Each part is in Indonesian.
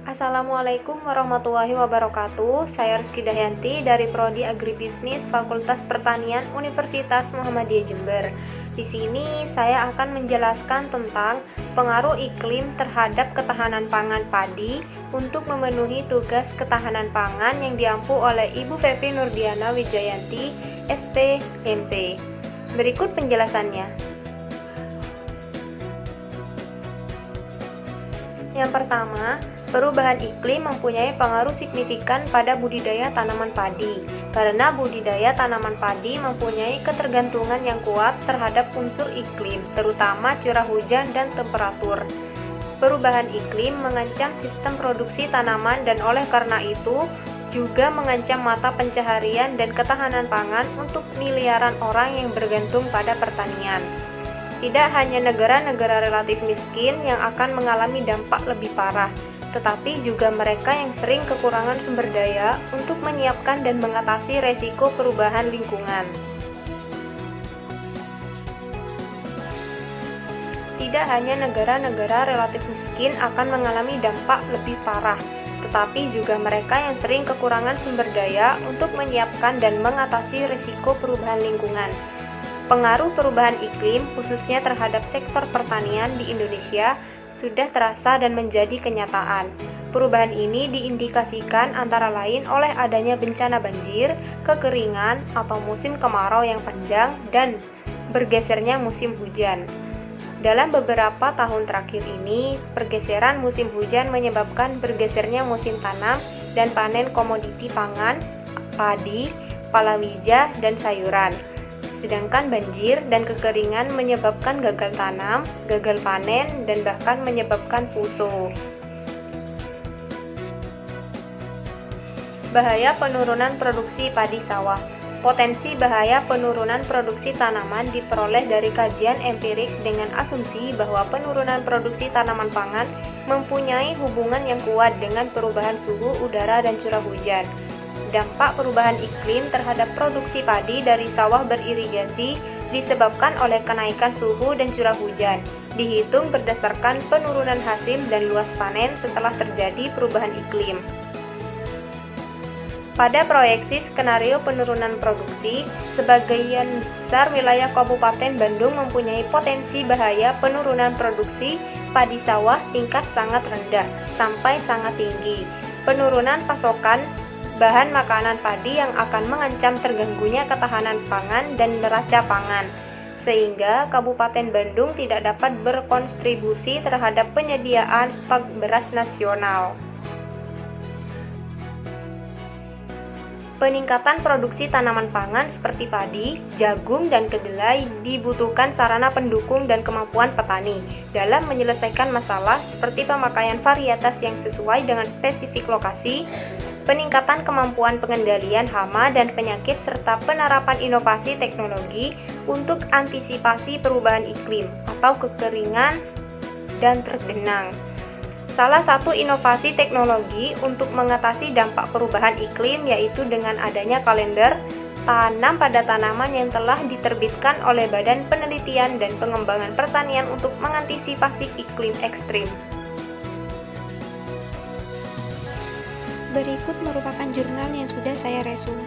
Assalamualaikum warahmatullahi wabarakatuh. Saya Rizky Dahyanti dari Prodi Agribisnis Fakultas Pertanian Universitas Muhammadiyah Jember. Di sini saya akan menjelaskan tentang pengaruh iklim terhadap ketahanan pangan padi untuk memenuhi tugas ketahanan pangan yang diampu oleh Ibu Fevi Nurdiana Wijayanti, STMP. Berikut penjelasannya. Yang pertama, perubahan iklim mempunyai pengaruh signifikan pada budidaya tanaman padi, karena budidaya tanaman padi mempunyai ketergantungan yang kuat terhadap unsur iklim, terutama curah hujan dan temperatur. Perubahan iklim mengancam sistem produksi tanaman dan oleh karena itu juga mengancam mata pencaharian dan ketahanan pangan untuk miliaran orang yang bergantung pada pertanian. Tidak hanya negara-negara relatif miskin yang akan mengalami dampak lebih parah, tetapi juga mereka yang sering kekurangan sumber daya untuk menyiapkan dan mengatasi resiko perubahan lingkungan. Tidak hanya negara-negara relatif miskin akan mengalami dampak lebih parah, tetapi juga mereka yang sering kekurangan sumber daya untuk menyiapkan dan mengatasi resiko perubahan lingkungan. Pengaruh perubahan iklim, khususnya terhadap sektor pertanian di Indonesia, sudah terasa dan menjadi kenyataan. Perubahan ini diindikasikan antara lain oleh adanya bencana banjir, kekeringan, atau musim kemarau yang panjang, dan bergesernya musim hujan. Dalam beberapa tahun terakhir ini, pergeseran musim hujan menyebabkan bergesernya musim tanam dan panen komoditi pangan, padi, palawija, dan sayuran. Sedangkan banjir dan kekeringan menyebabkan gagal tanam, gagal panen, dan bahkan menyebabkan puso. Bahaya penurunan produksi padi sawah. Potensi bahaya penurunan produksi tanaman diperoleh dari kajian empirik dengan asumsi bahwa penurunan produksi tanaman pangan mempunyai hubungan yang kuat dengan perubahan suhu udara dan curah hujan. Dampak perubahan iklim terhadap produksi padi dari sawah beririgasi disebabkan oleh kenaikan suhu dan curah hujan, dihitung berdasarkan penurunan hasil dan luas panen setelah terjadi perubahan iklim. Pada proyeksi skenario penurunan produksi, sebagian besar wilayah Kabupaten Bandung mempunyai potensi bahaya penurunan produksi padi sawah tingkat sangat rendah sampai sangat tinggi. Penurunan pasokan bahan makanan padi yang akan mengancam terganggunya ketahanan pangan dan neraca pangan, sehingga Kabupaten Bandung tidak dapat berkontribusi terhadap penyediaan stok beras nasional. Peningkatan produksi tanaman pangan seperti padi, jagung, dan kedelai dibutuhkan sarana pendukung dan kemampuan petani dalam menyelesaikan masalah seperti pemakaian varietas yang sesuai dengan spesifik lokasi, peningkatan kemampuan pengendalian hama dan penyakit, serta penerapan inovasi teknologi untuk antisipasi perubahan iklim atau kekeringan dan tergenang. Salah satu inovasi teknologi untuk mengatasi dampak perubahan iklim yaitu dengan adanya kalender tanam pada tanaman yang telah diterbitkan oleh Badan Penelitian dan Pengembangan Pertanian untuk mengantisipasi iklim ekstrim. Berikut merupakan jurnal yang sudah saya resume.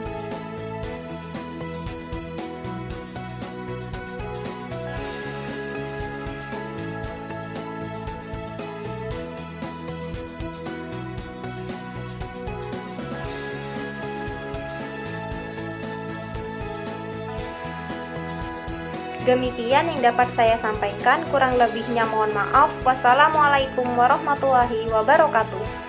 Demikian yang dapat saya sampaikan, kurang lebihnya mohon maaf. Wassalamualaikum warahmatullahi wabarakatuh.